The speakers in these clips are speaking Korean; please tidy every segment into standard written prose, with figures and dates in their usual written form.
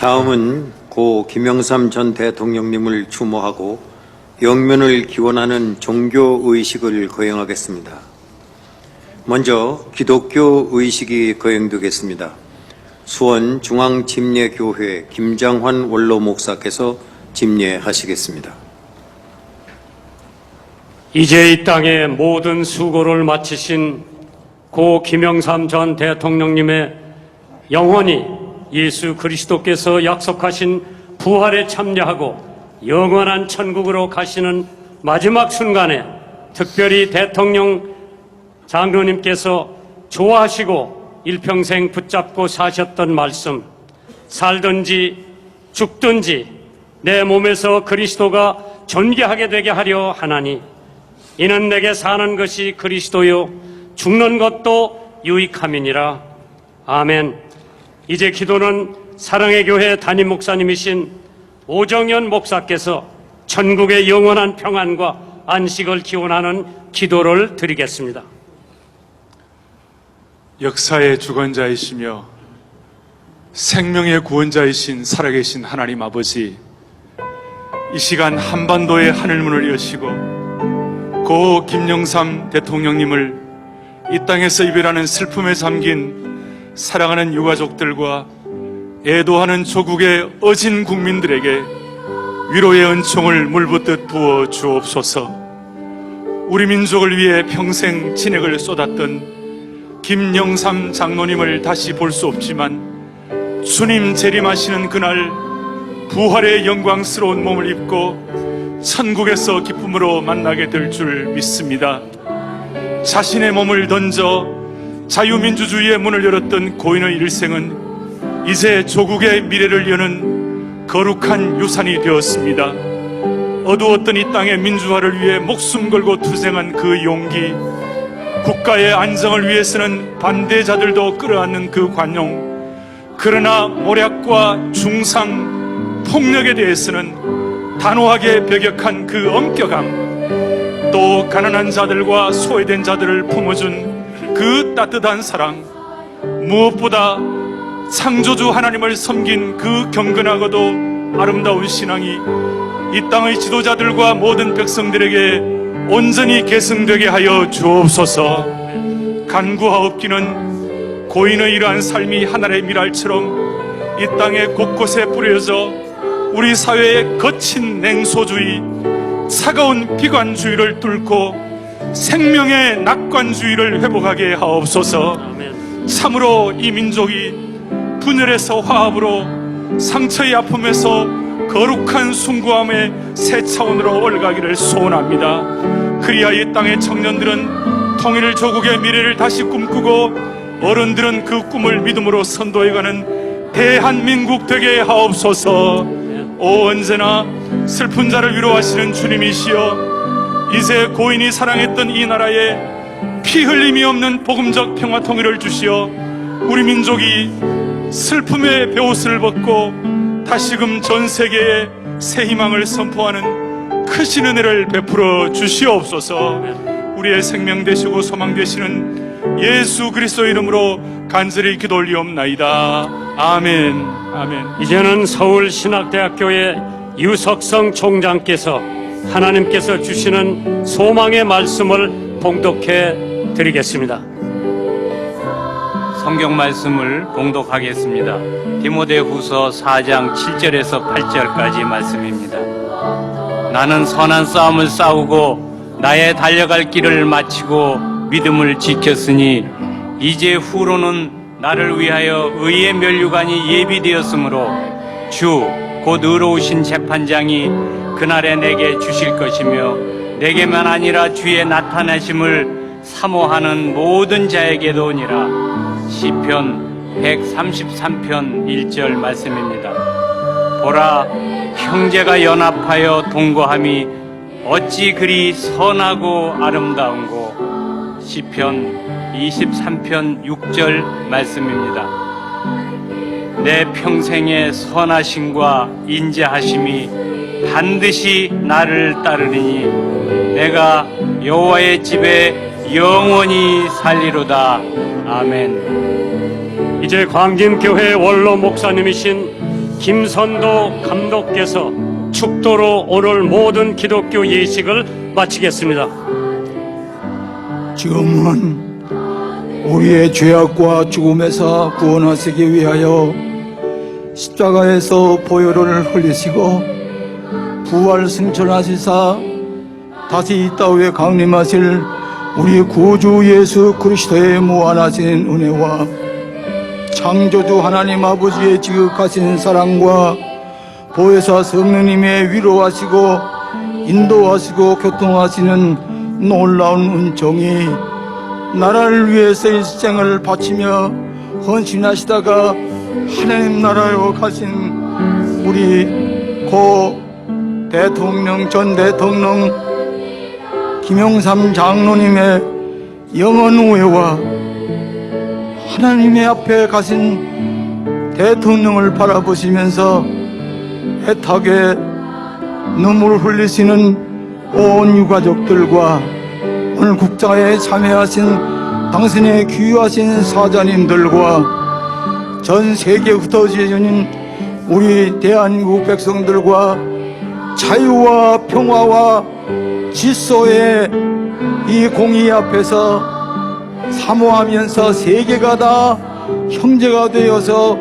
다음은 고 김영삼 전 대통령님을 추모하고 영면을 기원하는 종교의식을 거행하겠습니다. 먼저 기독교 의식이 거행되겠습니다. 수원 중앙집례교회 김장환 원로 목사께서 집례하시겠습니다. 이제 이 땅의 모든 수고를 마치신 고 김영삼 전 대통령님의 영원히 예수 그리스도께서 약속하신 부활에 참여하고 영원한 천국으로 가시는 마지막 순간에 특별히 대통령 장로님께서 좋아하시고 일평생 붙잡고 사셨던 말씀, 살든지 죽든지 내 몸에서 그리스도가 존귀하게 되게 하려 하나니 이는 내게 사는 것이 그리스도요 죽는 것도 유익함이니라. 아멘. 이제 기도는 사랑의 교회 담임 목사님이신 오정현 목사께서 천국의 영원한 평안과 안식을 기원하는 기도를 드리겠습니다. 역사의 주권자이시며 생명의 구원자이신 살아계신 하나님 아버지, 이 시간 한반도의 하늘문을 여시고 고 김영삼 대통령님을 이 땅에서 이별하는 슬픔에 잠긴 사랑하는 유가족들과 애도하는 조국의 어진 국민들에게 위로의 은총을 물붓듯 부어 주옵소서. 우리 민족을 위해 평생 진액을 쏟았던 김영삼 장로님을 다시 볼 수 없지만 주님 재림하시는 그날 부활의 영광스러운 몸을 입고 천국에서 기쁨으로 만나게 될 줄 믿습니다. 자신의 몸을 던져 자유민주주의의 문을 열었던 고인의 일생은 이제 조국의 미래를 여는 거룩한 유산이 되었습니다. 어두웠던 이 땅의 민주화를 위해 목숨 걸고 투쟁한 그 용기, 국가의 안정을 위해서는 반대자들도 끌어안는 그 관용, 그러나 모략과 중상, 폭력에 대해서는 단호하게 벽역한 그 엄격함, 또 가난한 자들과 소외된 자들을 품어준 그 따뜻한 사랑, 무엇보다 창조주 하나님을 섬긴 그 경건하고도 아름다운 신앙이 이 땅의 지도자들과 모든 백성들에게 온전히 계승되게 하여 주옵소서. 간구하옵기는 고인의 이러한 삶이 하늘의 미랄처럼 이 땅의 곳곳에 뿌려져 우리 사회의 거친 냉소주의, 차가운 비관주의를 뚫고 생명의 낙관주의를 회복하게 하옵소서. 참으로 이 민족이 분열에서 화합으로, 상처의 아픔에서 거룩한 숭고함의 새 차원으로 올라가기를 소원합니다. 그리하여 이 땅의 청년들은 통일 조국의 미래를 다시 꿈꾸고 어른들은 그 꿈을 믿음으로 선도해가는 대한민국 되게 하옵소서. 오, 언제나 슬픈 자를 위로하시는 주님이시여, 이제 고인이 사랑했던 이 나라에 피 흘림이 없는 복음적 평화 통일을 주시어 우리 민족이 슬픔의 베옷을 벗고 다시금 전 세계에 새 희망을 선포하는 크신 은혜를 베풀어 주시옵소서. 우리의 생명 되시고 소망 되시는 예수 그리스도 이름으로 간절히 기도 올리옵나이다. 아멘. 아멘. 이제는 서울신학대학교의 유석성 총장께서 하나님께서 주시는 소망의 말씀을 봉독해 드리겠습니다. 성경 말씀을 봉독하겠습니다. 디모데후서 4장 7절에서 8절까지 말씀입니다. 나는 선한 싸움을 싸우고 나의 달려갈 길을 마치고 믿음을 지켰으니 이제 후로는 나를 위하여 의의 면류관이 예비되었으므로 주 곧 의로우신 재판장이 그날에 내게 주실 것이며 내게만 아니라 주의 나타나심을 사모하는 모든 자에게도니라. 시편 133편 1절 말씀입니다. 보라, 형제가 연합하여 동거함이 어찌 그리 선하고 아름다운고. 시편 23편 6절 말씀입니다. 내 평생의 선하심과 인자하심이 반드시 나를 따르리니 내가 여호와의 집에 영원히 살리로다. 아멘. 이제 광진교회 원로 목사님이신 김선도 감독께서 축도로 오늘 모든 기독교 예식을 마치겠습니다. 지금은 우리의 죄악과 죽음에서 구원하시기 위하여 십자가에서 보혈을 흘리시고 부활 승천하시사 다시 이 땅에 강림하실 우리 구주 예수 그리스도의 무한하신 은혜와 창조주 하나님 아버지의 지극하신 사랑과 보혜사 성령님의 위로하시고 인도하시고 교통하시는 놀라운 은총이 나라를 위해서 일생을 바치며 헌신하시다가 하나님 나라로 가신 우리 고 대통령 전 대통령 김영삼 장로님의 영원 후회와 하나님의 앞에 가신 대통령을 바라보시면서 애타게 눈물을 흘리시는 온 유가족들과 오늘 국자에 참여하신 당신의 귀하신 사자님들과 전 세계 흩어지는 우리 대한민국 백성들과 자유와 평화와 질서의 이 공의 앞에서 사모하면서 세계가 다 형제가 되어서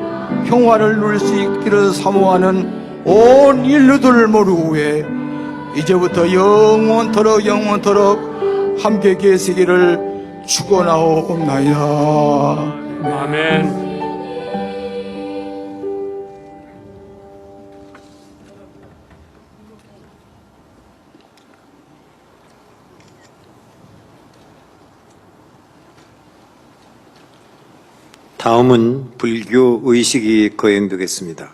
평화를 누릴 수 있기를 사모하는 온 인류들 모르고에 이제부터 영원토록 함께 계시기를 축원하옵나이다. 아멘. 다음은 불교 의식이 거행되겠습니다.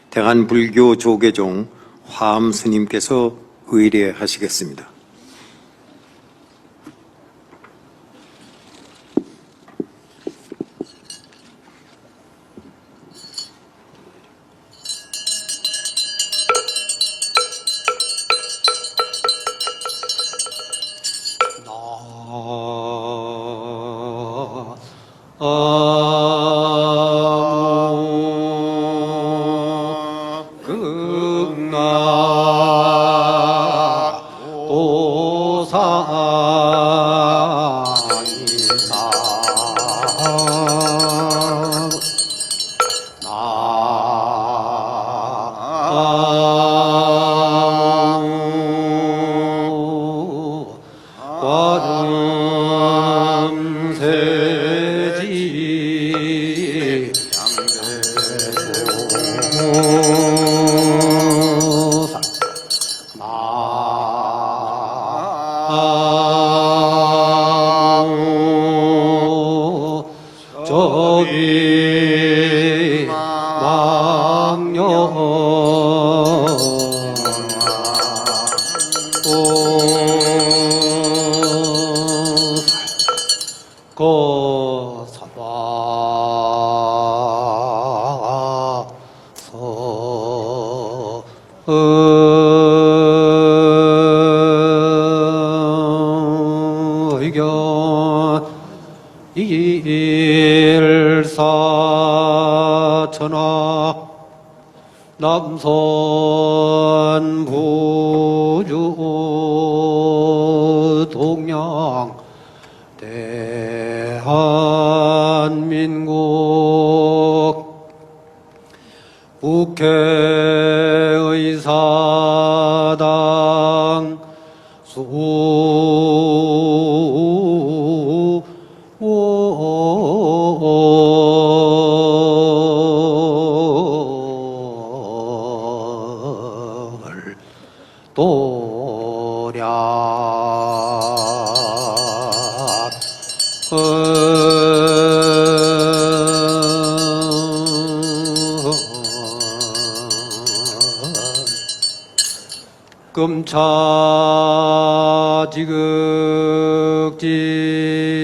대한불교 조계종 화엄 스님께서 의례하시겠습니다. 일사천하 남선 부주 동양 대한민국 국회의사당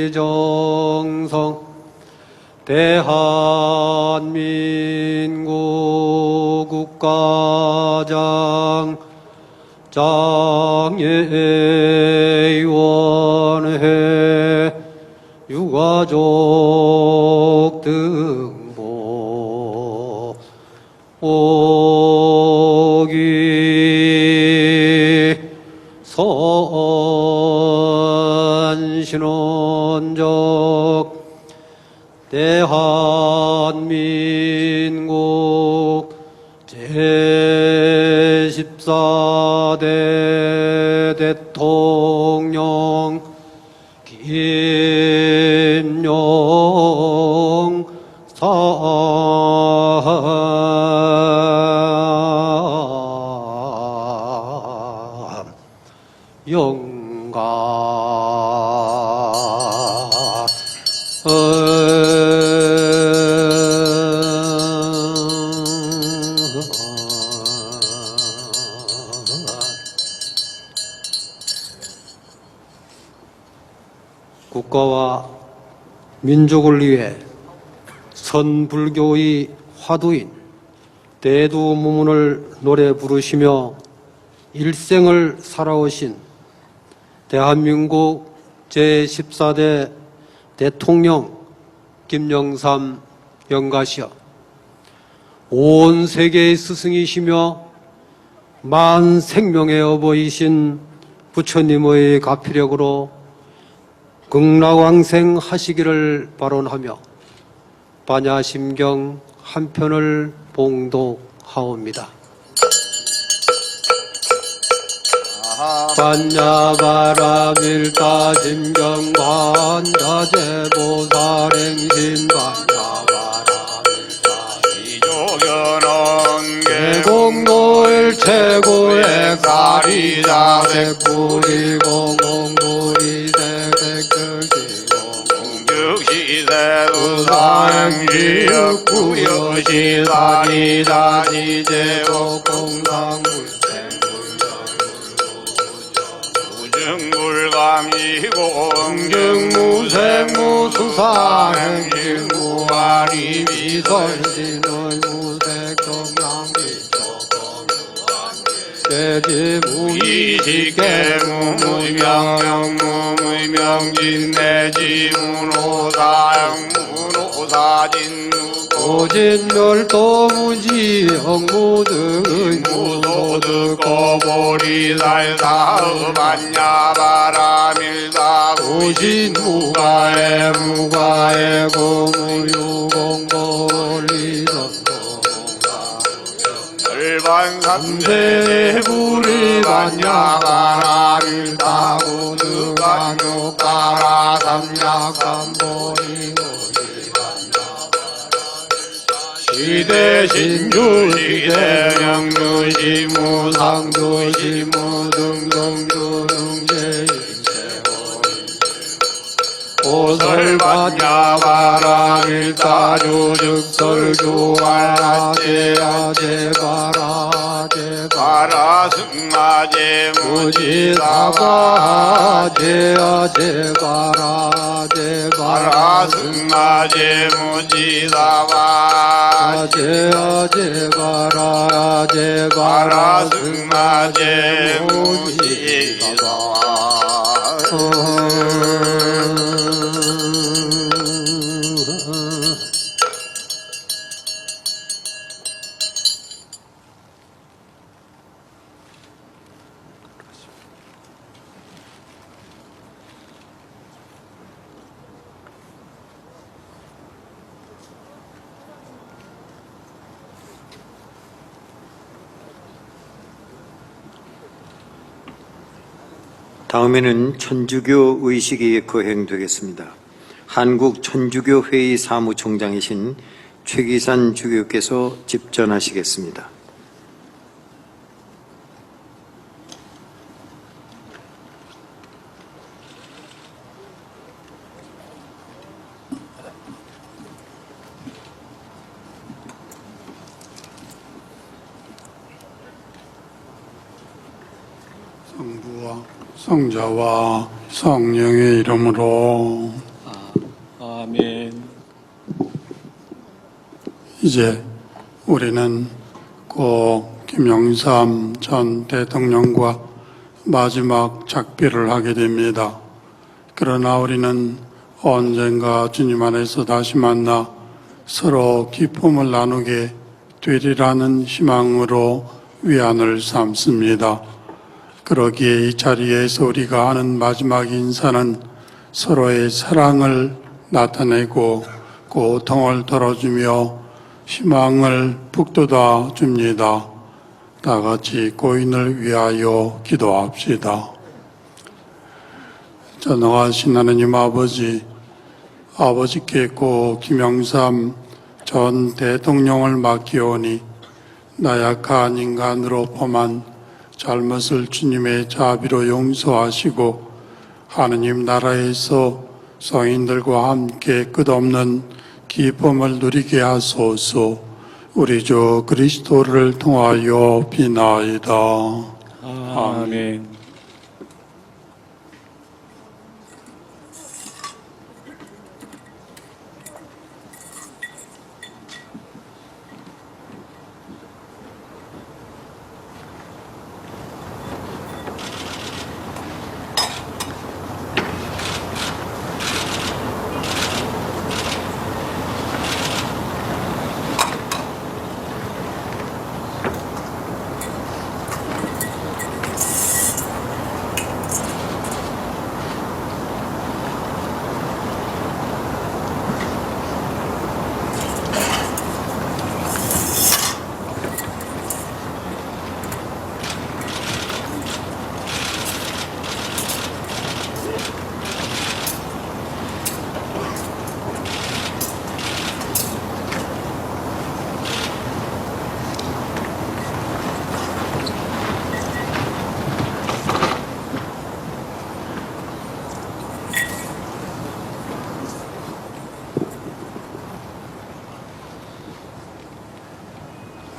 금차지극지정성 대한민국 국가장 장애위원회 유가족 등보 오기 선신원적 대한민국 제14대 대통령 김영삼 영가 국가와 민족을 위해 선불교의 화두인 대두무문을 노래 부르시며 일생을 살아오신 대한민국 제14대 대통령 김영삼 영가시여, 온 세계의 스승이시며 만 생명의 어버이신 부처님의 가피력으로 극락왕생 하시기를 발언하며 반야심경 한 편을 봉독하옵니다. 반야바라밀타심경 반야제보살행신 반야바라밀타시조견원 개공도일 최고의 가리자 백불이공공불이 무증불감이고 무생무수사행진무아리 미설신의 무색정랑기초공무이식계 무무명무무명진내지문호사영문호사진 오진멸도무지영무등의 무소득거보리살사반야바라밀다 오진무가에 무가에 고무유공벌리전도 일반삼세불이 반야바라밀다 우득간육가라 삼약삼보리 시대신주 시대명주 시무상주 시무등등주 오설반야바라밀타주죽설교아제아제바라제바라승마제 무지사바제아제바라제바라승마제 무지사바제아제바라제바라승마제 다음에는 천주교 의식이 거행되겠습니다. 한국천주교회의 사무총장이신 최기산 주교께서 집전하시겠습니다. 성부와 성자와 성령의 이름으로 아멘. 이제 우리는 꼭 김영삼 전 대통령과 마지막 작별을 하게 됩니다. 그러나 우리는 언젠가 주님 안에서 다시 만나 서로 기쁨을 나누게 되리라는 희망으로 위안을 삼습니다. 그러기에 이 자리에서 우리가 하는 마지막 인사는 서로의 사랑을 나타내고 고통을 덜어주며 희망을 북돋아 줍니다. 다 같이 고인을 위하여 기도합시다. 전능하신 하나님 아버지, 아버지께 고 김영삼 전 대통령을 맡기오니 나약한 인간으로 범한 잘못을 주님의 자비로 용서하시고 하느님 나라에서 성인들과 함께 끝없는 기쁨을 누리게 하소서. 우리 주 그리스도를 통하여 비나이다. 아멘.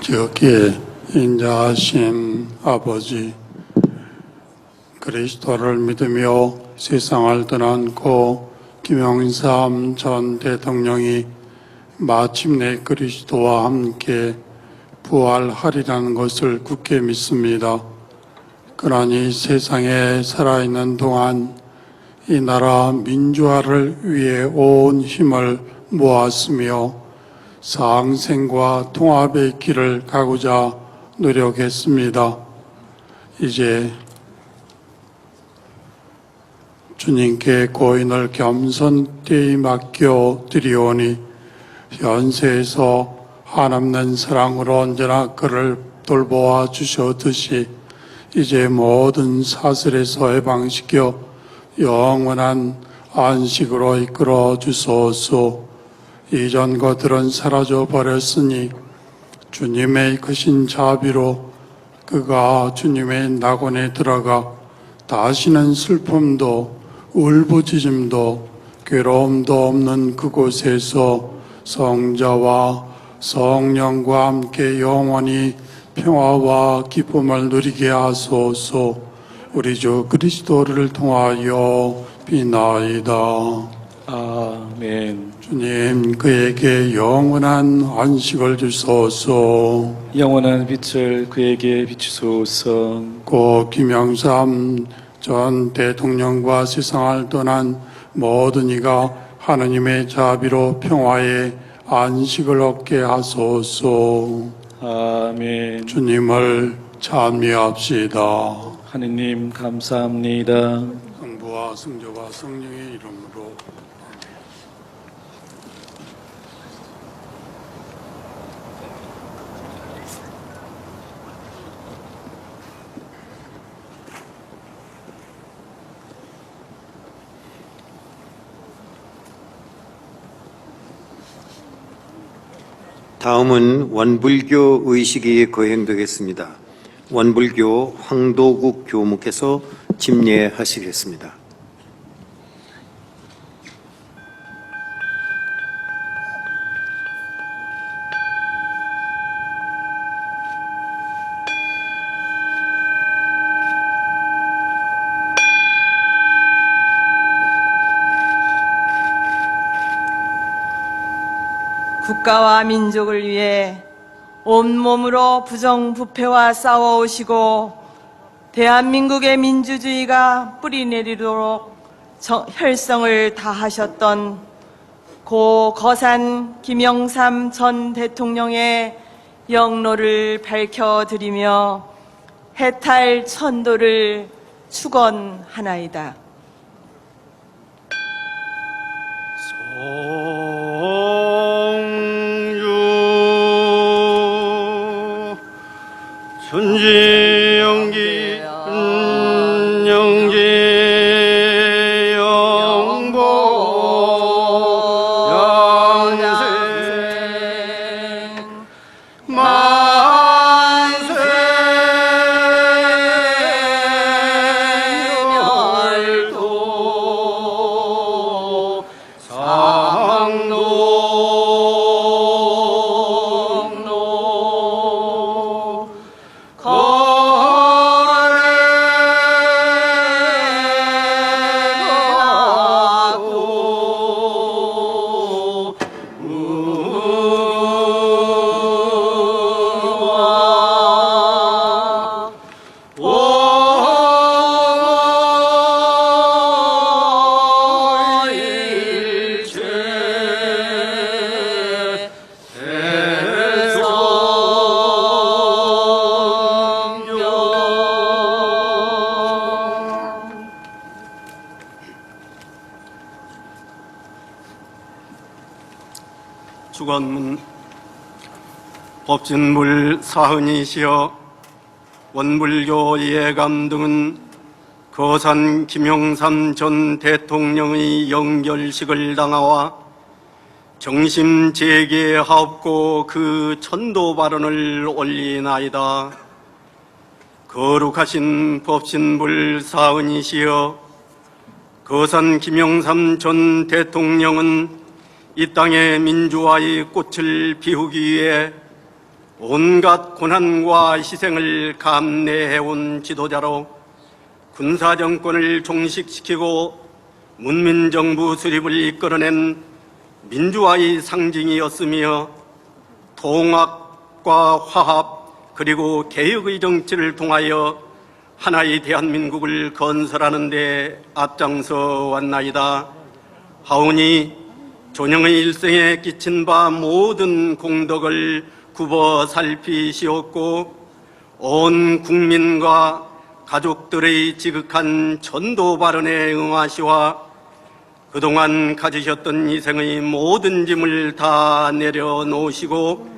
지극히 인자하신 아버지, 그리스도를 믿으며 세상을 떠난 김영삼 전 대통령이 마침내 그리스도와 함께 부활하리라는 것을 굳게 믿습니다. 그러니 세상에 살아있는 동안 이 나라 민주화를 위해 온 힘을 모았으며 상생과 통합의 길을 가고자 노력했습니다. 이제 주님께 고인을 겸손되이 맡겨 드리오니 현세에서 한없는 사랑으로 언제나 그를 돌보아 주셨듯이 이제 모든 사슬에서 해방시켜 영원한 안식으로 이끌어 주소서. 이전 것들은 사라져 버렸으니 주님의 크신 자비로 그가 주님의 낙원에 들어가 다시는 슬픔도 울부짖음도 괴로움도 없는 그곳에서 성자와 성령과 함께 영원히 평화와 기쁨을 누리게 하소서. 우리 주 그리스도를 통하여 비나이다. 아멘. 주님, 그에게 영원한 안식을 주소서. 영원한 빛을 그에게 비추소서. 고 김영삼 전 대통령과 세상을 떠난 모든 이가 하느님의 자비로 평화의 안식을 얻게 하소서. 아멘. 주님을 찬미합시다. 하느님 감사합니다. 성부와 성자와 성령의 이름으로. 다음은 원불교 의식이 거행되겠습니다. 원불교 황도국 교무께서 집례하시겠습니다. 국가와 민족을 위해 온몸으로 부정부패와 싸워오시고 대한민국의 민주주의가 뿌리내리도록 혈성을 다하셨던 고 거산 김영삼 전 대통령의 영로를 밝혀드리며 해탈 천도를 축원하나이다. 성유 천지영기 영지 영보 영생 만세 멸도 상동로 거래하고 우와 오일체 대성령 주관문 법진물 사흔이시여 원불교 예감 등은 거산 김영삼 전 대통령의 영결식을 당하와 정심 재개하옵고 그 천도 발언을 올리나이다. 거룩하신 법신불 사흔이시여 거산 김영삼 전 대통령은 이 땅의 민주화의 꽃을 피우기 위해 온갖 고난과 희생을 감내해온 지도자로 군사정권을 종식시키고 문민정부 수립을 이끌어낸 민주화의 상징이었으며 통합과 화합 그리고 개혁의 정치를 통하여 하나의 대한민국을 건설하는 데 앞장서 왔나이다. 하오니 존영의 일생에 끼친 바 모든 공덕을 굽어 살피시었고 온 국민과 가족들의 지극한 전도 발언에 응하시와 그동안 가지셨던 희생의 모든 짐을 다 내려놓으시고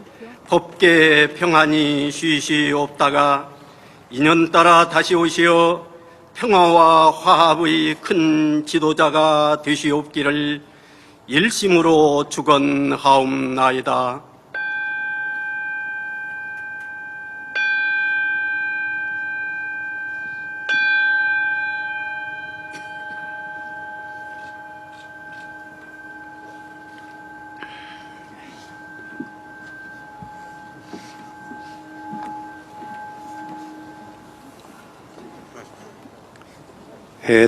법계 평안히 쉬시옵다가 인연 따라 다시 오시어 평화와 화합의 큰 지도자가 되시옵기를 일심으로 축원하옵나이다.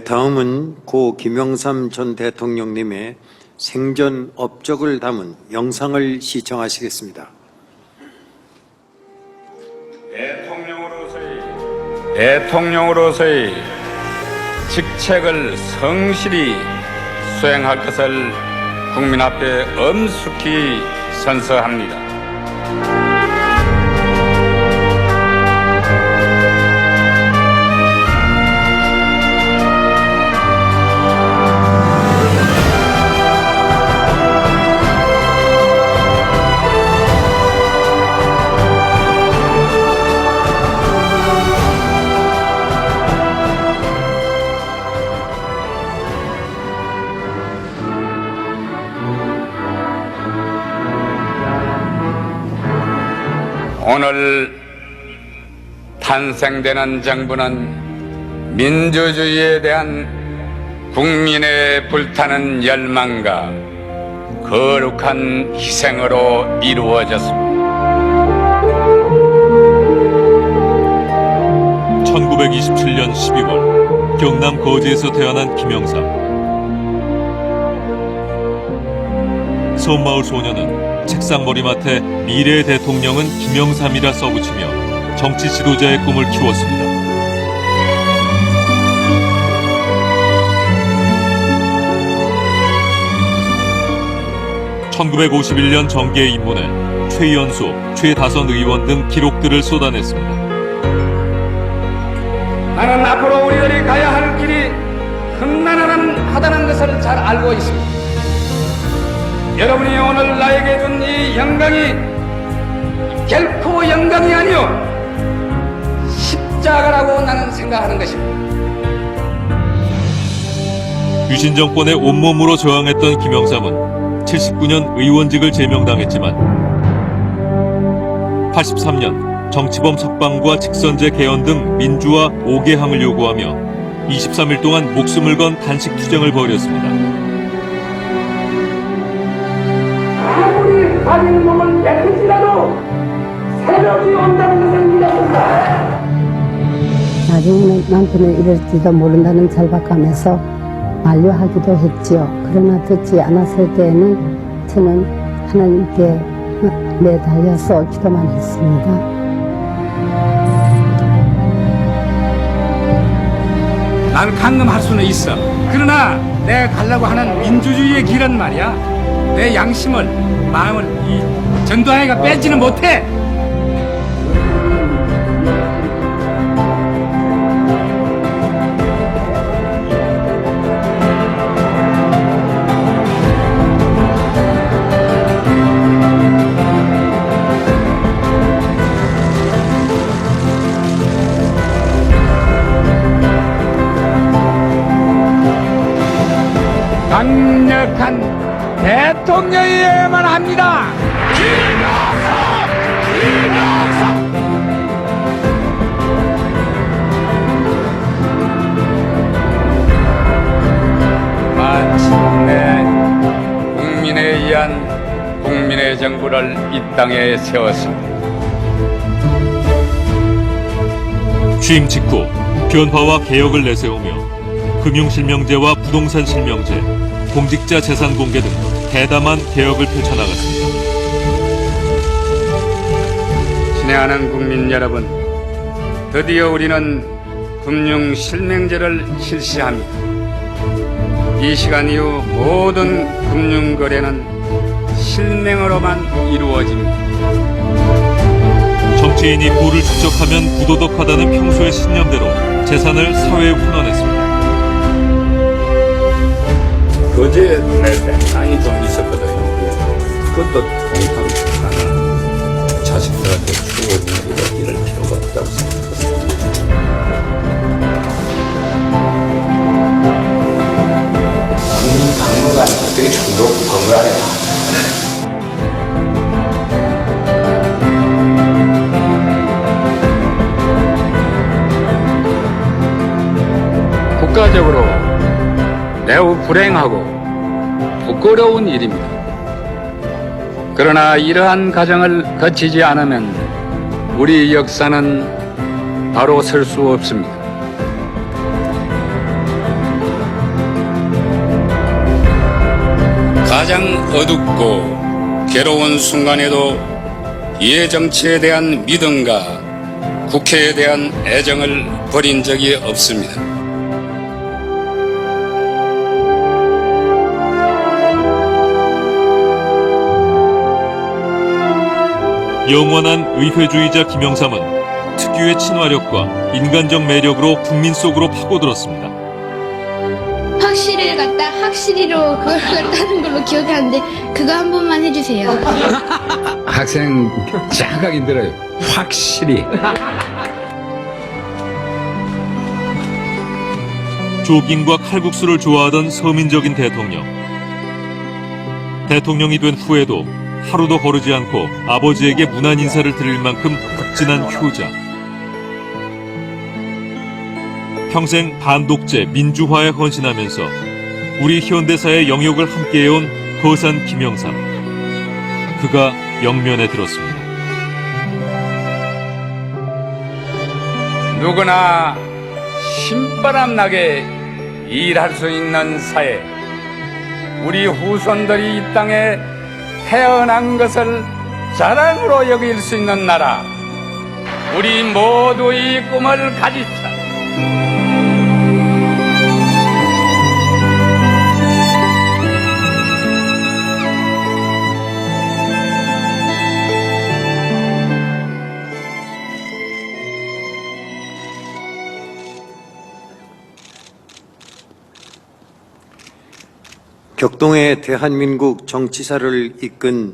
다음은 고 김영삼 전 대통령님의 생전 업적을 담은 영상을 시청하시겠습니다. 대통령으로서의 직책을 성실히 수행할 것을 국민 앞에 엄숙히 선서합니다. 오늘 탄생되는 정부는 민주주의에 대한 국민의 불타는 열망과 거룩한 희생으로 이루어졌습니다. 1927년 12월 경남 거제에서 태어난 김영삼. 섬마을 소녀는 책상 머리맡에 미래의 대통령은 김영삼이라 써붙이며 정치 지도자의 꿈을 키웠습니다. (1951년) 정계에 입문해 최연소, 최다선 의원 등 기록들을 쏟아냈습니다. 나는 앞으로 우리들이 가야 할 길이 험난하다는 것을 잘 알고 있습니다. 여러분이 오늘 나에게 준 이 영광이 결코 영광이 아니요 십자가라고 나는 생각하는 것입니다. 유신 정권에 온몸으로 저항했던 김영삼은 79년 의원직을 제명당했지만 83년 정치범 석방과 직선제 개헌 등 민주화 5개항을 요구하며 23일 동안 목숨을 건 단식 투쟁을 벌였습니다. 아무리 가진 몸을 뱉을지라도 새벽이 온다는 것을 믿었습니다. 나중에는 남편이 이럴지도 모른다는 절박감에서 만류하기도 했지요. 그러나 듣지 않았을 때에는 저는 하나님께 매달려서 기도만 했습니다. 난 강금할 수는 있어. 그러나 내가 가려고 하는 민주주의의 길은 말이야. 내 양심을, 마음을 이 전두환이가 뺏지는 못해. 강력한 대통령이어야만 합니다. 마침내 국민에 의한 국민의 정부를 이 땅에 세웠습니다. 취임 직후 변화와 개혁을 내세우며 금융실명제와 부동산 실명제, 공직자 재산 공개 등 대담한 개혁을 펼쳐나갔습니다. 친애하는 국민 여러분, 드디어 우리는 금융실명제를 실시합니다. 이 시간 이후 모든 금융거래는 실명으로만 이루어집니다. 정치인이 부를 축적하면 부도덕하다는 평소의 신념대로 재산을 사회에 환원했습니다. 거제 낼 땅이 좀 있었거든요. 그것도 공탕하는 자식들한테 주고 이럴 필요가 없다고 생각했습니다. 국민 박물관 되게 중독 건강하다. 국가적으로 매우 불행하고 부끄러운 일입니다. 그러나 이러한 과정을 거치지 않으면 우리 역사는 바로 설 수 없습니다. 가장 어둡고 괴로운 순간에도 이해 정치에 대한 믿음과 국회에 대한 애정을 버린 적이 없습니다. 영원한 의회주의자 김영삼은 특유의 친화력과 인간적 매력으로 국민 속으로 파고들었습니다. 확실히를 갖다 확실히로 그걸 갖다는 걸로 기억하는데 그거 한 번만 해주세요. 학생 장각 힘들어요. 확실히. 조깅과 칼국수를 좋아하던 서민적인 대통령. 대통령이 된 후에도 하루도 거르지 않고 아버지에게 문안 인사를 드릴 만큼 극진한 효자. 평생 반독재 민주화에 헌신하면서 우리 현대사의 영역을 함께해온 거산 김영삼. 그가 영면에 들었습니다. 누구나 신바람 나게 일할 수 있는 사회, 우리 후손들이 이 땅에 태어난 것을 자랑으로 여길 수 있는 나라, 우리 모두의 꿈을 가지자. 격동의 대한민국 정치사를 이끈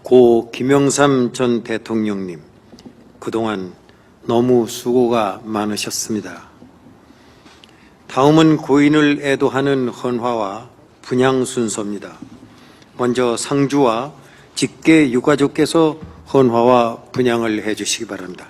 고 김영삼 전 대통령님, 그동안 너무 수고가 많으셨습니다. 다음은 고인을 애도하는 헌화와 분향 순서입니다. 먼저 상주와 직계 유가족께서 헌화와 분향을 해주시기 바랍니다.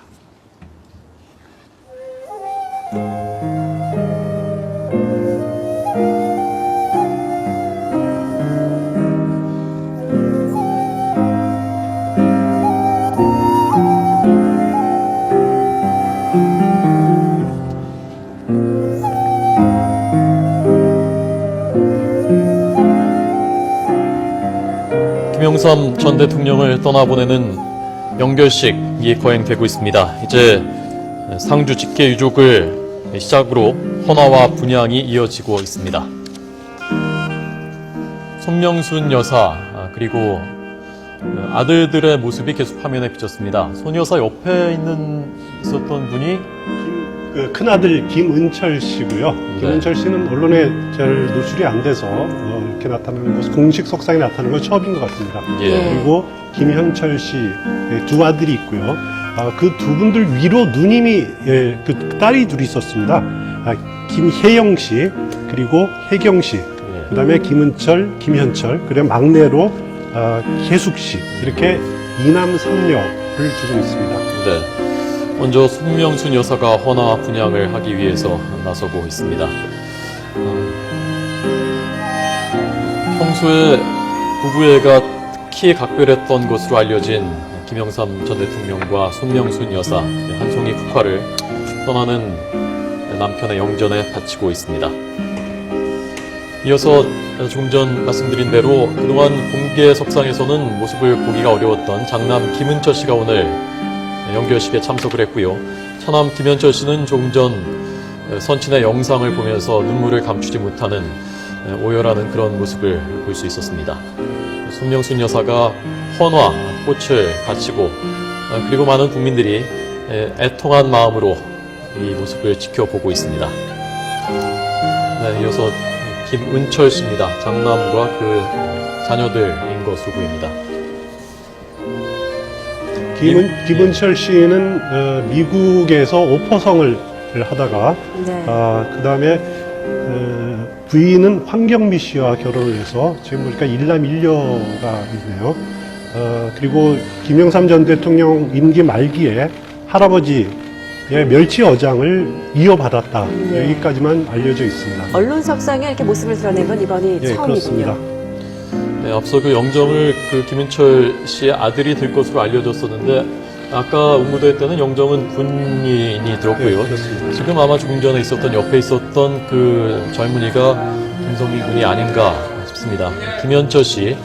김영삼 전 대통령을 떠나보내는 영결식이 거행되고 있습니다. 이제 상주 직계 유족을 시작으로 헌화와 분향이 이어지고 있습니다. 손명순 여사 그리고 아들들의 모습이 계속 화면에 비쳤습니다. 손 여사 옆에 있었던 분이 큰아들 김은철 씨고요. 김은철 씨는 언론에 잘 노출이 안 돼서 이렇게 나타나는 것, 공식 석상에 나타나는 건 처음인 것 같습니다. 그리고 김현철 씨 두 아들이 있고요. 그 두 분들 위로 누님이 그 딸이 둘이 있었습니다. 김혜영 씨 그리고 혜경 씨, 그다음에 김은철, 김현철, 그리고 막내로 계숙 씨, 이렇게 이남 삼녀를 두고 있습니다. 네. 먼저 손명순 여사가 헌화 분향을 하기 위해서 나서고 있습니다. 평소에 부부애가 특히 각별했던 것으로 알려진 김영삼 전 대통령과 손명순 여사 한 송이 국화를 떠나는 남편의 영전에 바치고 있습니다. 이어서 조금 전 말씀드린 대로 그동안 공개 석상에서는 모습을 보기가 어려웠던 장남 김은철 씨가 오늘 영결식에 참석을 했고요. 차남 김현철 씨는 조금 전 선친의 영상을 보면서 눈물을 감추지 못하는 오열하는 그런 모습을 볼 수 있었습니다. 손명순 여사가 헌화, 꽃을 바치고 그리고 많은 국민들이 애통한 마음으로 이 모습을 지켜보고 있습니다. 네, 이어서 김은철 씨입니다. 장남과 그 자녀들인 것으로 보입니다. 김은철 씨는 미국에서 오퍼성을 하다가 그 다음에 부인은 황경미 씨와 결혼을 해서 지금 보니까 일남 일녀가 있네요. 그리고 김영삼 전 대통령 임기 말기에 할아버지의 멸치 어장을 이어받았다. 여기까지만 알려져 있습니다. 언론석상에 이렇게 모습을 드러낸 건 이번이 처음이군요. 그렇습니다. 네, 앞서 그 영정을 그 김은철 씨의 아들이 들 것으로 알려졌었는데 아까 운무대 때는 영정은 군인이 들었고요. 지금 아마 조금 전에 있었던 옆에 있었던 그 젊은이가 김성희 군이 아닌가 싶습니다. 김현철 씨,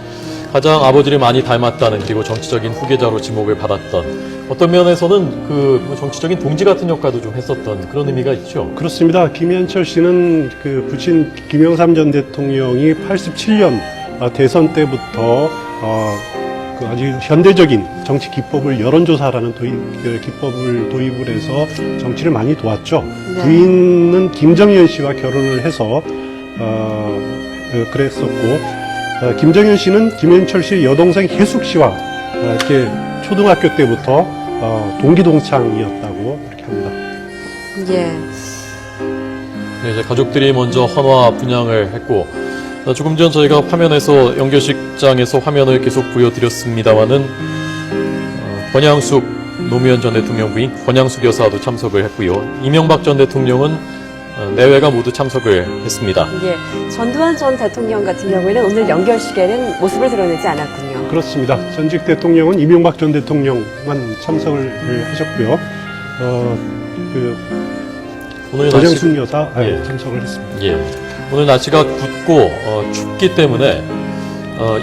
가장 아버지를 많이 닮았다는 그리고 정치적인 후계자로 지목을 받았던 어떤 면에서는 그 정치적인 동지 같은 역할도 좀 했었던 그런 의미가 있죠. 그렇습니다. 김현철 씨는 그 부친 김영삼 전 대통령이 87년 대선 때부터 그 아주 현대적인 정치 기법을 여론조사라는 기법을 도입을 해서 정치를 많이 도왔죠. 부인은 김정현 씨와 결혼을 해서 그랬었고 김정현 씨는 김현철 씨의 여동생 혜숙 씨와 이렇게 초등학교 때부터 동기동창이었다고 이렇게 합니다. 네, 이제 가족들이 먼저 헌화 분향을 했고 조금 전 저희가 화면에서 영결식장에서 화면을 계속 보여드렸습니다만은 권양숙 노무현 전 대통령 부인 권양숙 여사도 참석을 했고요. 이명박 전 대통령은 내외가 모두 참석을 했습니다. 전두환 전 대통령 같은 경우에는 오늘 영결식에는 모습을 드러내지 않았군요. 그렇습니다. 전직 대통령은 이명박 전 대통령만 참석을 하셨고요. 권양숙 여사 참석을 했습니다. 오늘 날씨가 굽고 춥기 때문에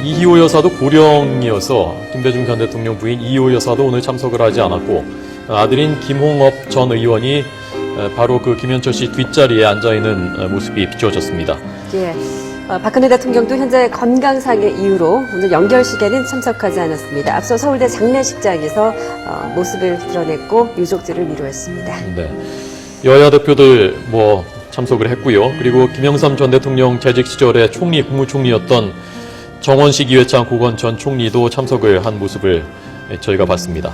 이희호 여사도 고령이어서 김대중 전 대통령 부인 이희호 여사도 오늘 참석을 하지 않았고 아들인 김홍업 전 의원이 바로 그 김현철 씨 뒷자리에 앉아있는 모습이 비추어졌습니다. 박근혜 대통령도 현재 건강상의 이유로 오늘 영결식에는 참석하지 않았습니다. 앞서 서울대 장례식장에서 모습을 드러냈고 유족들을 위로했습니다. 네. 여야 대표들 참석을 했고요. 그리고 김영삼 전 대통령 재직 시절에 총리, 국무총리였던 정원식 이회창 고건 전 총리도 참석을 한 모습을 저희가 봤습니다.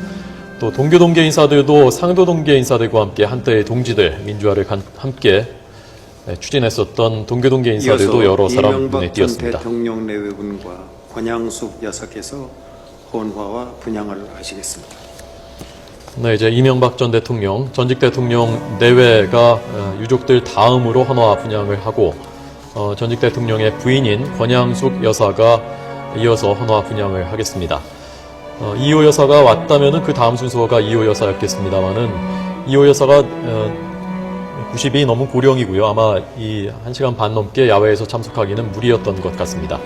또 동교 동계 인사들도 상도 동계 인사들과 함께 한때의 동지들, 민주화를 함께 추진했었던 동교 동계 인사들도 여러 사람 눈에 띄었습니다. 이명박 전 대통령 내외분과 권양숙 여사께서 헌화와 분향을 하시겠습니다. 네, 이제 이명박 전 대통령, 전직 대통령 내외가 유족들 다음으로 헌화 분향을 하고 전직 대통령의 부인인 권양숙 여사가 이어서 헌화 분향을 하겠습니다. 이호 여사가 왔다면은 그 다음 순서가 이호 여사였겠습니다만은 이호 여사가 90이 넘은 고령이고요. 아마 이 1시간 반 넘게 야외에서 참석하기는 무리였던 것 같습니다.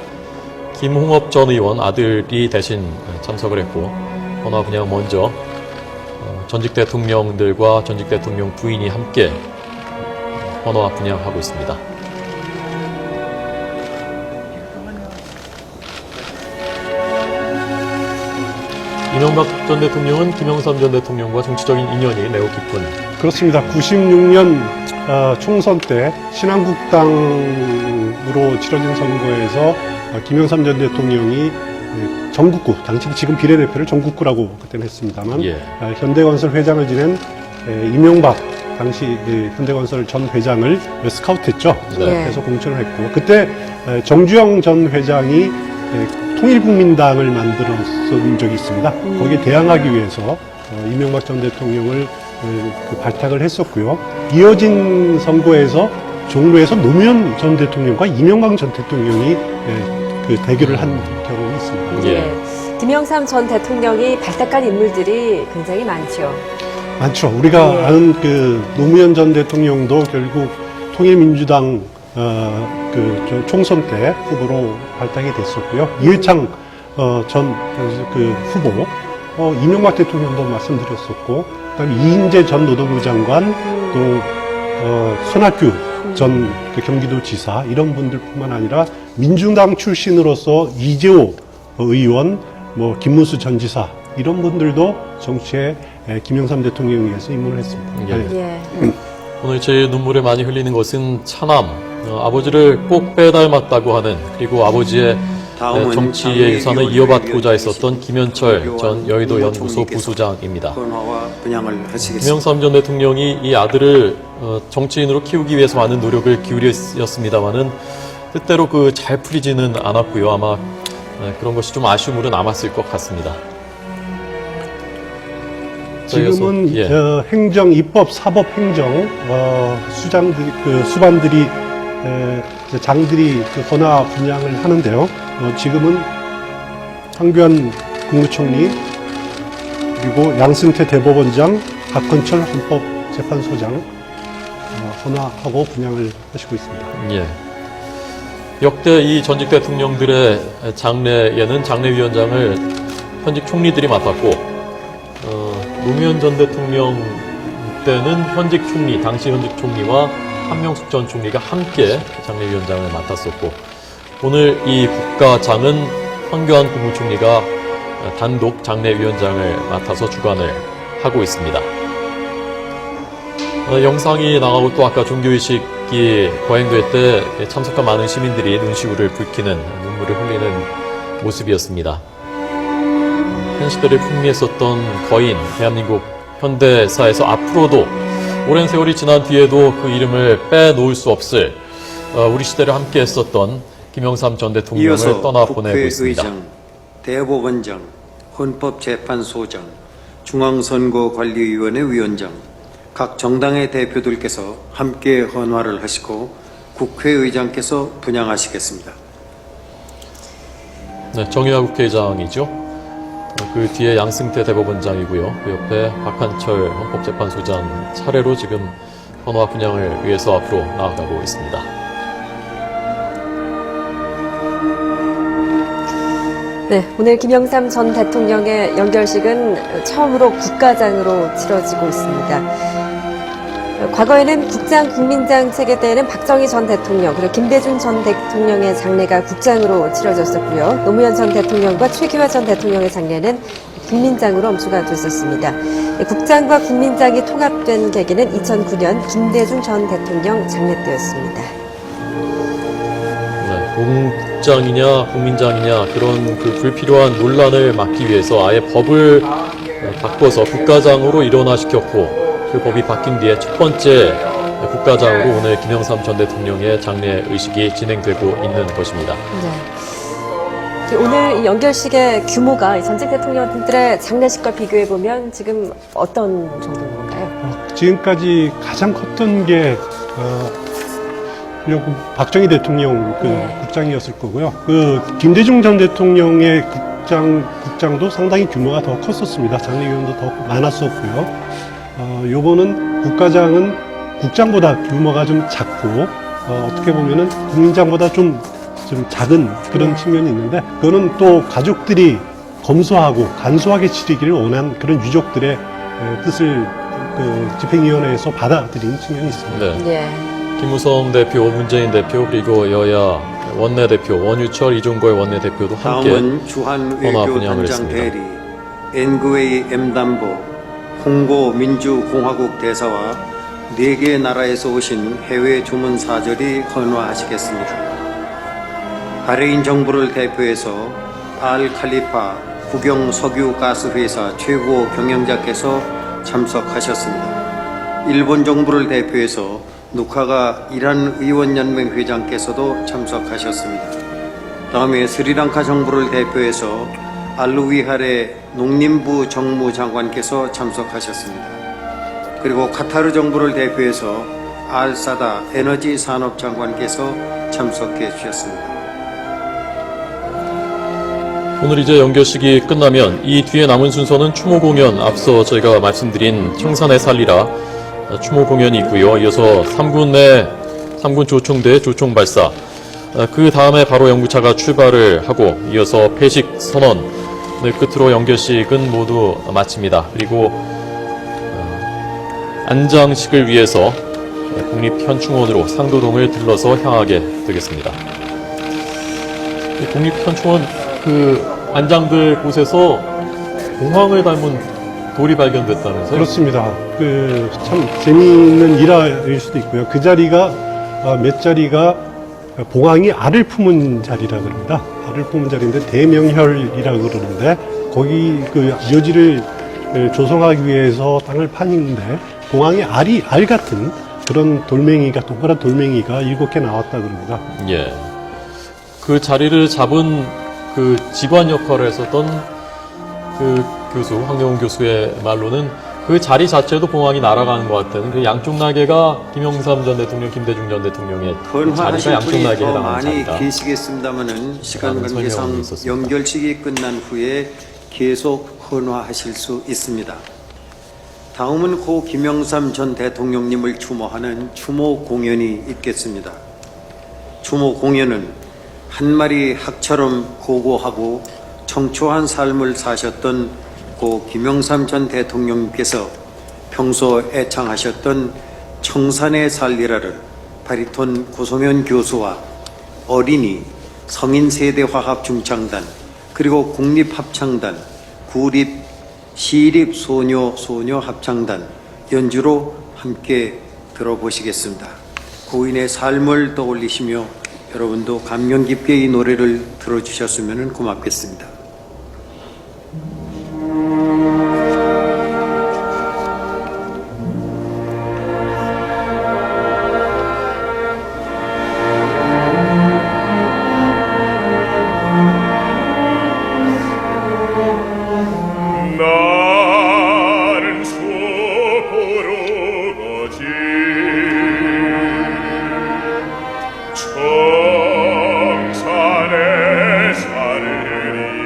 김홍업 전 의원 아들이 대신 참석을 했고 헌화 분향 먼저 전직 대통령들과 전직 대통령 부인이 함께 헌화 분향하고 있습니다. 이명박 전 대통령은 김영삼 전 대통령과 정치적인 인연이 매우 깊은. 그렇습니다. 96년 총선 때 신한국당으로 치러진 선거에서 김영삼 전 대통령이 전국구, 당시 지금 비례대표를 전국구라고 그때는 했습니다만 현대건설 회장을 지낸 이명박 당시 현대건설 전 회장을 스카우트했죠. 그래서 공천을 했고 그때 정주영 전 회장이 통일국민당을 만들었던 적이 있습니다. 거기에 대항하기 위해서 이명박 전 대통령을 발탁을 했었고요. 이어진 선거에서 종로에서 노무현 전 대통령과 이명박 전 대통령이 그 대결을 한 경험이 있습니다. 김영삼 전 대통령이 발탁한 인물들이 굉장히 많죠. 많죠. 우리가 아는 그 노무현 전 대통령도 결국 통일민주당 총선 때 후보로 발탁이 됐었고요. 이회창 전 후보, 이명박 대통령도 말씀드렸었고, 그다음에 이인재 전 노동부 장관, 또 손학규 전 경기도지사 이런 분들뿐만 아니라 민주당 출신으로서 이재호 의원, 김문수 전 지사 이런 분들도 정치에 김영삼 대통령에 의해서 입문을 했습니다. 오늘 제일 눈물을 많이 흘리는 것은 차남, 아버지를 꼭 빼닮았다고 하는, 그리고 아버지의 정치의 유산을 이어받고자 했었던 김현철 전 여의도 연구소 부소장입니다. 김영삼 전 대통령이 이 아들을 정치인으로 키우기 위해서 많은 노력을 기울였습니다마는 뜻대로 잘 풀리지는 않았고요. 아마 그런 것이 좀 아쉬움으로 남았을 것 같습니다. 지금은 행정, 입법, 사법, 행정 수반들이 장들이 헌화 분향을 하는데요. 지금은 황교안 국무총리 그리고 양승태 대법원장, 박헌철 헌법재판소장 헌화하고 분향을 하시고 있습니다. 역대 이 전직 대통령들의 장례에는 장례위원장을 현직 총리들이 맡았고 노무현 전 대통령 때는 현직 총리, 당시 현직 총리와 한명숙 전 총리가 함께 장례위원장을 맡았었고 오늘 이 국가장은 황교안 국무총리가 단독 장례위원장을 맡아서 주관을 하고 있습니다. 영상이 나가고 또 아까 종교의식이 거행될 때 참석한 많은 시민들이 눈시울을 붉히는 눈물을 흘리는 모습이었습니다. 한 시대를 풍미했었던 거인, 대한민국 현대사에서 앞으로도 오랜 세월이 지난 뒤에도 그 이름을 빼놓을 수 없을 우리 시대를 함께 했었던 김영삼 전 대통령을 떠나보내고 있습니다. 국회의장, 대법원장, 헌법재판소장, 중앙선거관리위원회 위원장, 각 정당의 대표들께서 함께 헌화를 하시고 국회의장께서 분향하시겠습니다. 네, 정의화 국회의장이죠. 그 뒤에 양승태 대법원장이고요. 그 옆에 박한철 헌법재판소장 차례로 지금 헌화 분향을 위해서 앞으로 나아가고 있습니다. 네, 오늘 김영삼 전 대통령의 연결식은 처음으로 국가장으로 치러지고 있습니다. 과거에는 국장, 국민장 체계 때에는 박정희 전 대통령, 그리고 김대중 전 대통령의 장례가 국장으로 치러졌었고요. 노무현 전 대통령과 최규하 전 대통령의 장례는 국민장으로 엄수가 됐었습니다. 국장과 국민장이 통합된 계기는 2009년 김대중 전 대통령 장례 때였습니다. 공국장이냐 국민장이냐 그런 그 불필요한 논란을 막기 위해서 아예 법을 바꿔서 국가장으로 일원화시켰고 그 법이 바뀐 뒤에 첫 번째 국가장으로 오늘 김영삼 전 대통령의 장례 의식이 진행되고 있는 것입니다. 네. 오늘 이 연결식의 규모가 전직 대통령들의 장례식과 비교해보면 지금 어떤 정도인 건가요? 지금까지 가장 컸던 게 박정희 대통령 국장이었을 거고요. 김대중 전 대통령의 국장도 상당히 규모가 더 컸었습니다. 장례 규모도 더 많았었고요. 요거는 국가장은 국장보다 규모가 좀 작고 어떻게 보면은 국민장보다 좀 작은 그런 측면이 있는데 그거는 또 가족들이 검소하고 간소하게 치르기를 원한 그런 유족들의 뜻을 집행위원회에서 받아들인 측면이 있습니다. 네. 김무성 대표, 문재인 대표 그리고 여야 원내대표 원유철, 이종걸 원내대표도 함께 다음은 주한 헌화 외교 분양을 단장 했습니다. 대리 NVA M단보 홍고 민주공화국 대사와 4개 나라에서 오신 해외 주문사절이 헌화하시겠습니다. 바레인 정부를 대표해서 알 칼리파 국영 석유 가스 회사 최고 경영자께서 참석하셨습니다. 일본 정부를 대표해서 누카가 이란 의원연맹 회장께서도 참석하셨습니다. 다음에 스리랑카 정부를 대표해서 알루위하레 농림부 정무장관께서 참석하셨습니다. 그리고 카타르 정부를 대표해서 알사다 에너지 산업장관께서 참석해 주셨습니다. 오늘 이제 연결식이 끝나면 이 뒤에 남은 순서는 추모 공연, 앞서 저희가 말씀드린 청산의 살리라 추모 공연이 있고요. 이어서 3군 조총대 조총 발사, 그 다음에 바로 연구차가 출발을 하고 이어서 폐식 선언을 끝으로 연결식은 모두 마칩니다. 그리고 안장식을 위해서 국립현충원으로 상도동을 들러서 향하게 되겠습니다. 국립현충원 안장들 곳에서 공황을 닮은 돌이 발견됐다면서요? 그렇습니다. 참 재미있는 일화일 수도 있고요. 그 자리가 몇 자리가 봉황이 알을 품은 자리라 그럽니다. 알을 품은 자리인데 대명혈이라고 그러는데 거기 묘지를 조성하기 위해서 땅을 파는데 봉황의 알 같은 그런 돌멩이가 동그란 돌멩이가 7개 나왔다 그럽니다. 예. 그 자리를 잡은 지관 역할을 했었던 교수, 황영훈 교수의 말로는 그 자리 자체도 봉황이 날아가는 것 같다는 그 양쪽 날개가 김영삼 전 대통령, 김대중 전 대통령의 자리가 양쪽 날개에 해당하는 많이 자리다. 계시겠습니다마는 시간 관계상 연결식이 끝난 후에 계속 헌화하실 수 있습니다. 다음은 고 김영삼 전 대통령님을 추모하는 추모 공연이 있겠습니다. 추모 공연은 한 마리 학처럼 고고하고 청초한 삶을 사셨던 고 김영삼 전 대통령께서 평소 애창하셨던 청산의 살리라를 바리톤 고성현 교수와 어린이, 성인 세대화합 중창단, 그리고 국립합창단, 구립, 시립 소녀 합창단 연주로 함께 들어보시겠습니다. 고인의 삶을 떠올리시며 여러분도 감명 깊게 이 노래를 들어주셨으면 고맙겠습니다. 청산의 살리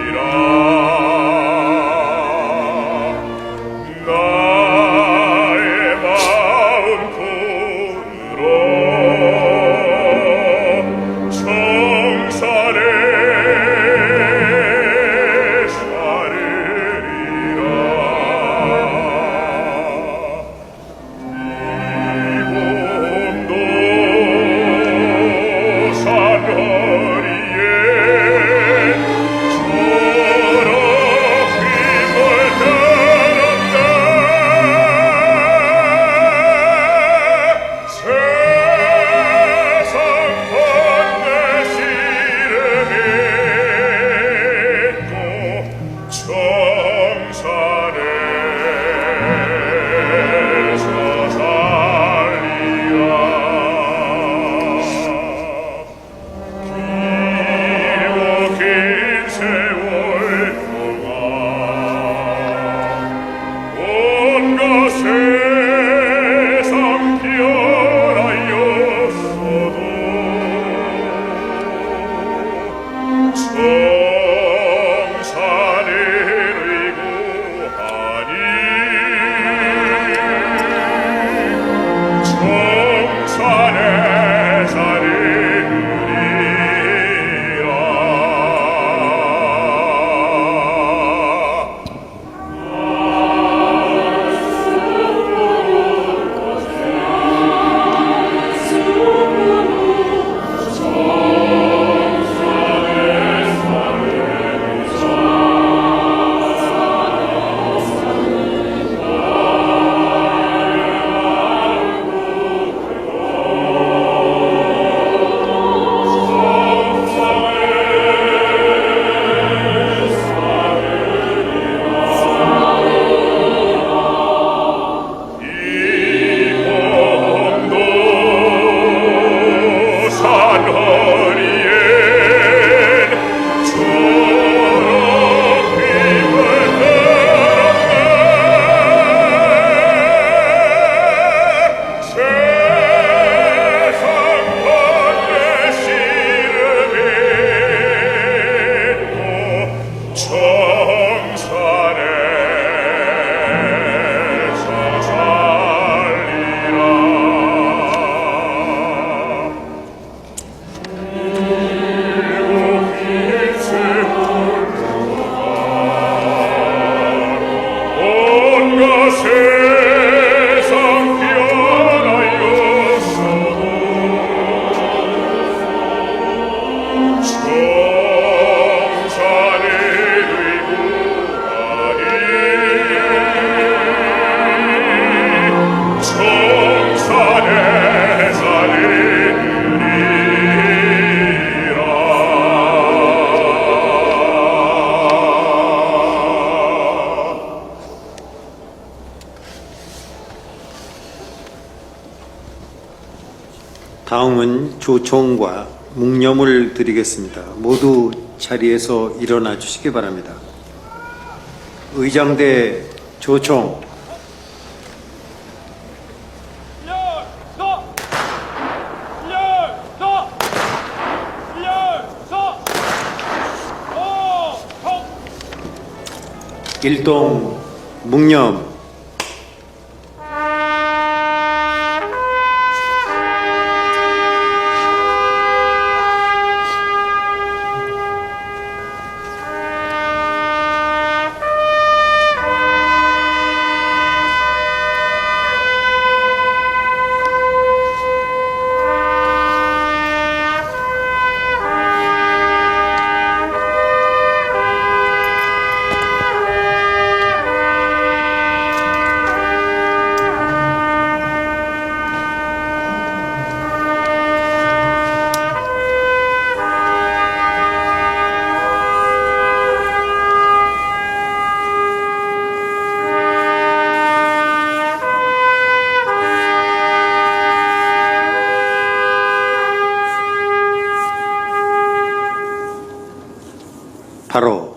다음은 조총과 묵념을 드리겠습니다. 모두 자리에서 일어나 주시기 바랍니다. 의장대 조총. 일동 묵념. 바로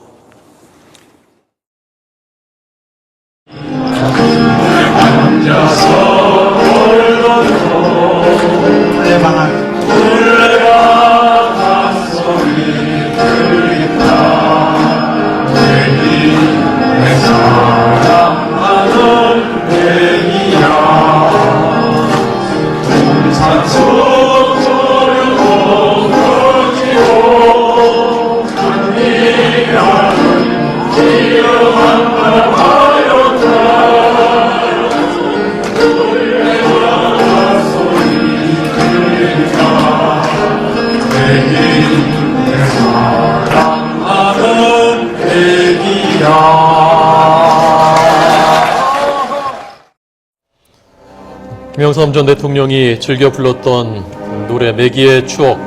김영삼 전 대통령이 즐겨 불렀던 노래 매기의 추억,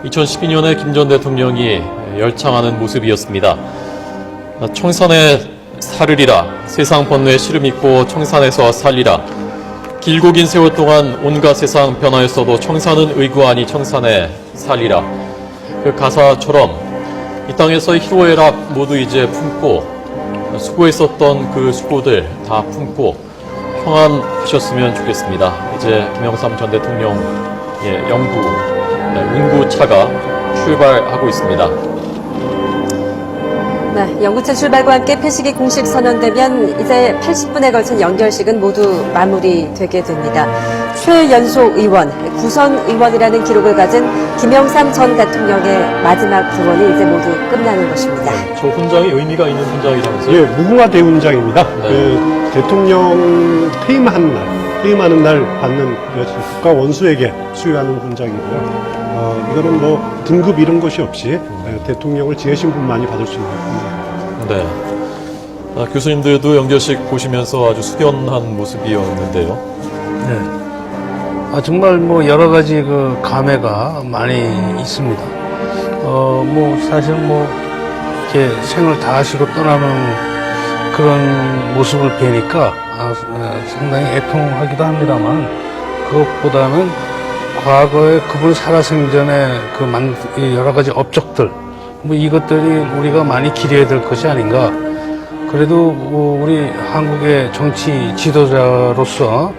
2012년에 김 전 대통령이 열창하는 모습이었습니다. 청산에 살으리라, 세상 번뇌 시름 있고 청산에서 살리라. 길고 긴 세월 동안 온갖 세상 변화였어도 청산은 의구하니 청산에 살리라. 그 가사처럼 이 땅에서의 희로애락 모두 이제 품고 수고했었던 그 수고들 다 품고 평안하셨으면 좋겠습니다. 이제 김영삼 전 대통령의 영구 운구차가 출발하고 있습니다. 네, 영구차 출발과 함께 폐식이 공식 선언되면 이제 80분에 걸친 연결식은 모두 마무리되게 됩니다. 최연소 의원, 구선 의원이라는 기록을 가진 김영삼 전 대통령의 마지막 구원이 이제 모두 끝나는 것입니다. 저 훈장이 의미가 있는 훈장이라면서요? 예, 무궁화 대훈장입니다. 네. 그 대통령 퇴임하는 날 받는 국가 원수에게 수여하는 훈장이고요. 이거는 뭐 등급 이런 것이 없이 대통령을 지내신 분만이 받을 수 있는 훈장입니다. 네. 교수님들도 연결식 보시면서 아주 숙연한 모습이었는데요. 네. 정말 뭐 여러 가지 그 감회가 많이 있습니다. 뭐 사실 뭐 이렇게 생을 다하시고 떠나는 그런 모습을 뵈니까 상당히 애통하기도 합니다만, 그것보다는 과거에 그분 살아생전에 그 여러 가지 업적들, 뭐 이것들이 우리가 많이 기려야 될 것이 아닌가. 그래도 우리 한국의 정치 지도자로서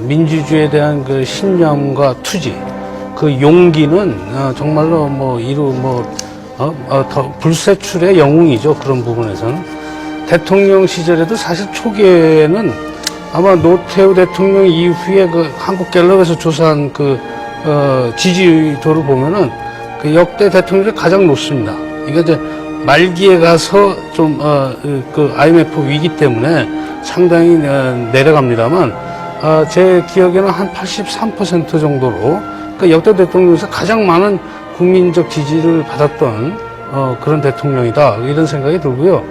민주주의에 대한 그 신념과 투지, 그 용기는 정말로 더 불세출의 영웅이죠. 그런 부분에서는. 대통령 시절에도 사실 초기에는 아마 노태우 대통령 이후에 그 한국갤럽에서 조사한 지지도를 보면은 그 역대 대통령이 가장 높습니다. 이게 이제 말기에 가서 그 IMF 위기 때문에 상당히 내려갑니다만, 제 기억에는 한 83% 정도로 그 역대 대통령에서 가장 많은 국민적 지지를 받았던 그런 대통령이다, 이런 생각이 들고요.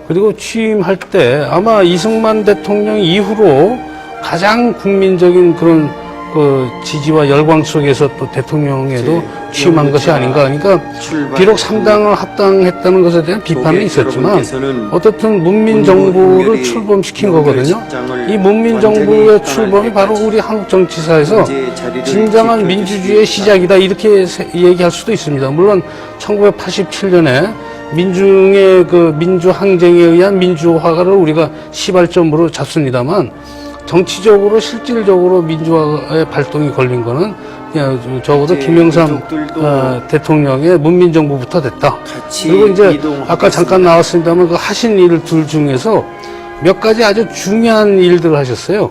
그리고 취임할 때 아마 이승만 대통령 이후로 가장 국민적인 그런 그 지지와 열광 속에서 또 대통령에도 취임한 것이 아닌가. 그러니까 비록 상당을 합당했다는 것에 대한 비판은 있었지만 어떻든 문민정부를 출범시킨 거거든요. 이 문민정부의 출범이 바로 우리 한국 정치사에서 진정한 민주주의의 시작이다 이렇게 얘기할 수도 있습니다. 물론 1987년에 민중의 그 민주항쟁에 의한 민주화를 우리가 시발점으로 잡습니다만 정치적으로 실질적으로 민주화의 발동이 걸린 거는 그냥 적어도 김영삼 대통령의 문민정부부터 됐다. 그리고 이제 아까 잠깐 나왔습니다만 그 하신 일 둘 중에서 몇 가지 아주 중요한 일들을 하셨어요.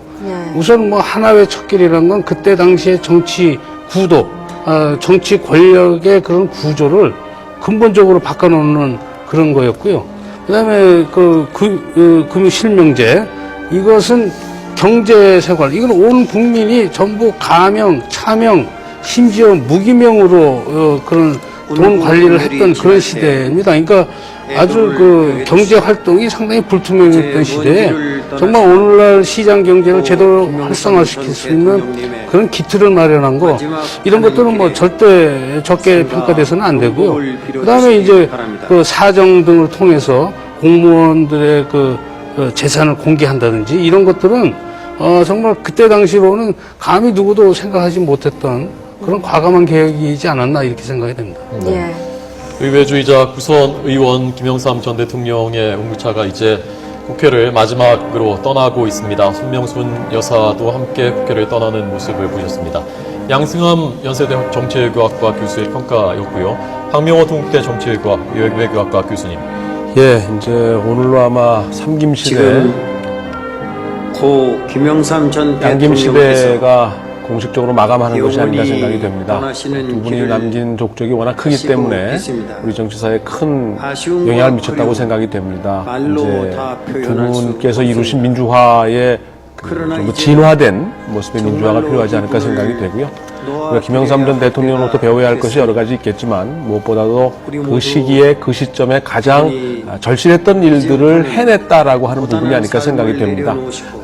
우선 뭐 하나의 첫 길이라는 건 그때 당시의 정치 구도, 정치 권력의 그런 구조를 근본적으로 바꿔놓는 그런 거였고요. 그다음에 그 실명제 이것은 경제생활, 이건 온 국민이 전부 가명, 차명, 심지어 무기명으로 그런 돈 관리를 했던 그런 시대입니다. 그러니까 아주 그 경제 활동이 상당히 불투명했던 시대에 정말 오늘날 시장 경제를 제대로 활성화시킬 수 있는 그런 기틀을 마련한 거, 이런 것들은 뭐 절대 적게 평가돼서는 안 되고요. 그 다음에 이제 그 사정 등을 통해서 공무원들의 그 재산을 공개한다든지 이런 것들은 정말 그때 당시로는 감히 누구도 생각하지 못했던 그런 과감한 계획이지 않았나 이렇게 생각이 됩니다. 예. 의회주의자 구선 의원 김영삼 전 대통령의 운구차가 이제 국회를 마지막으로 떠나고 있습니다. 손명순 여사도 함께 국회를 떠나는 모습을 보셨습니다. 양승함 연세대 정치외교학과 교수의 평가였고요. 박명호 동국대 정치외교학과 교수님. 예, 이제 오늘로 아마 삼김시대 고 김영삼 전 양김시대가 공식적으로 마감하는 것이 아닌가 생각이 됩니다. 두 분이 남긴 족적이 워낙 크기 때문에 우리 정치사에 큰 영향을 미쳤다고 생각이 됩니다. 이제 두 분께서 이루신 민주화의 좀 진화된 모습의 민주화가 필요하지 않을까 생각이 되고요. 김영삼 전 대통령으로부터 배워야 할 것이 여러 가지 있겠지만 무엇보다도 그 시기에 그 시점에 가장 절실했던 일들을 해냈다라고 하는 부분이 아닐까 생각이 됩니다.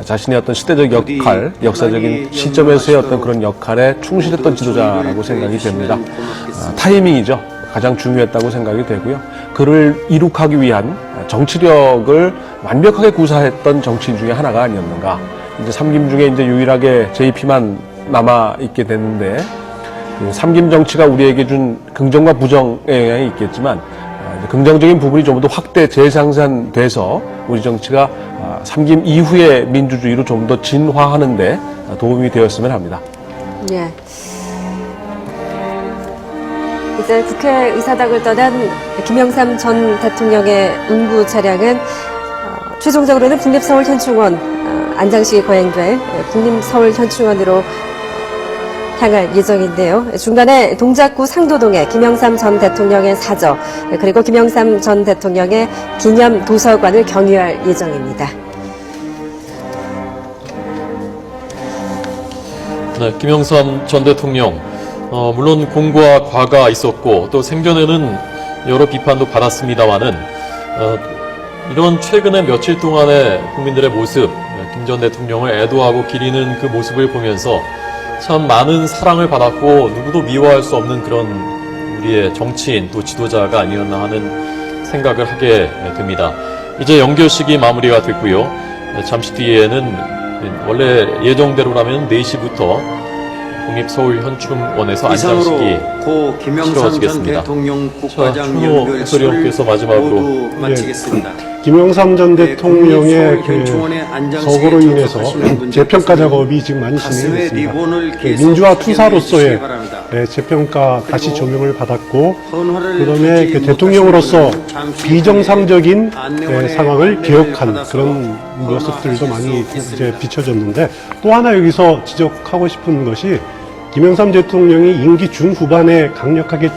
자신의 어떤 시대적 역할, 역사적인 시점에서의 어떤 그런 역할에 충실했던 지도자라고 생각이 됩니다. 타이밍이죠. 가장 중요했다고 생각이 되고요. 그를 이룩하기 위한 정치력을 완벽하게 구사했던 정치인 중에 하나가 아니었는가. 이제 삼김 중에 이제 유일하게 JP만 남아있게 됐는데, 그 삼김 정치가 우리에게 준 긍정과 부정의 영향이 있겠지만, 긍정적인 부분이 좀 더 확대 재생산돼서 우리 정치가 삼김 이후의 민주주의로 좀 더 진화하는데 도움이 되었으면 합니다. 예. 이제 국회 의사당을 떠난 김영삼 전 대통령의 운구 차량은 최종적으로는 국립서울현충원 안장식이 거행될 국립서울현충원으로 향할 예정인데요. 중간에 동작구 상도동에 김영삼 전 대통령의 사저, 그리고 김영삼 전 대통령의 기념 도서관을 경유할 예정입니다. 네, 김영삼 전 대통령, 물론 공과 과가 있었고 또 생전에는 여러 비판도 받았습니다마는 이런 최근에 며칠 동안의 국민들의 모습, 김 전 대통령을 애도하고 기리는 그 모습을 보면서 참 많은 사랑을 받았고 누구도 미워할 수 없는 그런 우리의 정치인 또 지도자가 아니었나 하는 생각을 하게 됩니다. 이제 연결식이 마무리가 됐고요. 잠시 뒤에는 원래 예정대로라면 4시부터 국립서울현충원에서 안장식이 고 김영삼 전 대통령 국가장 연결식을 모두 마치겠습니다. 김영삼 전 대통령의 서거로 인해서 재평가 작업이 지금 많이 진행되고 있습니다. 민주화 투사로서의 재평가 다시 조명을 받았고, 그다음에 대통령으로서 비정상적인 상황을 개혁한 그런 모습들도 많이 이제 비춰졌는데, 또 하나 여기서 지적하고 싶은 것이 김영삼 대통령이 임기 중후반에 강력하게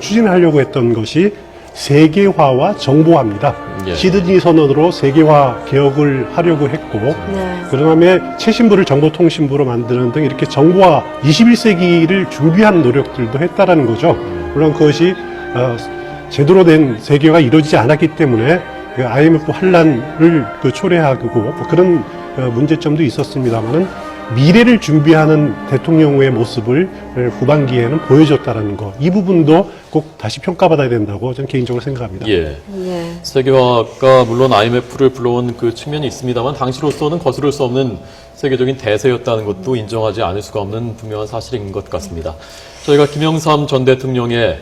추진하려고 했던 것이 세계화와 정보화입니다. 예. 시드니 선언으로 세계화 개혁을 하려고 했고, 그다음에 최신부를 정보통신부로 만드는 등 이렇게 정보화 21세기를 준비하는 노력들도 했다라는 거죠. 물론 그것이 제대로 된 세계화가 이루어지지 않았기 때문에 IMF 환란을 초래하고 그런 문제점도 있었습니다만은 미래를 준비하는 대통령의 모습을 후반기에는 보여줬다라는 거, 이 부분도 꼭 다시 평가받아야 된다고 저는 개인적으로 생각합니다. 예. 세계화가 물론 IMF를 불러온 그 측면이 있습니다만 당시로서는 거스를 수 없는 세계적인 대세였다는 것도 인정하지 않을 수가 없는 분명한 사실인 것 같습니다. 저희가 김영삼 전 대통령의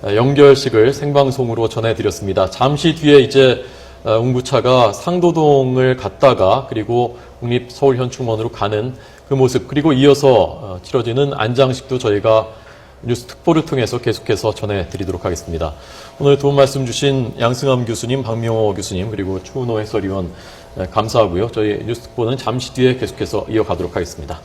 연결식을 생방송으로 전해드렸습니다. 잠시 뒤에 이제 웅부차가 상도동을 갔다가 그리고 국립서울현충원으로 가는 그 모습, 그리고 이어서 치러지는 안장식도 저희가 뉴스 특보를 통해서 계속해서 전해드리도록 하겠습니다. 오늘 도움 말씀 주신 양승함 교수님, 박명호 교수님, 그리고 추은호 해설위원 감사하고요. 저희 뉴스 특보는 잠시 뒤에 계속해서 이어가도록 하겠습니다.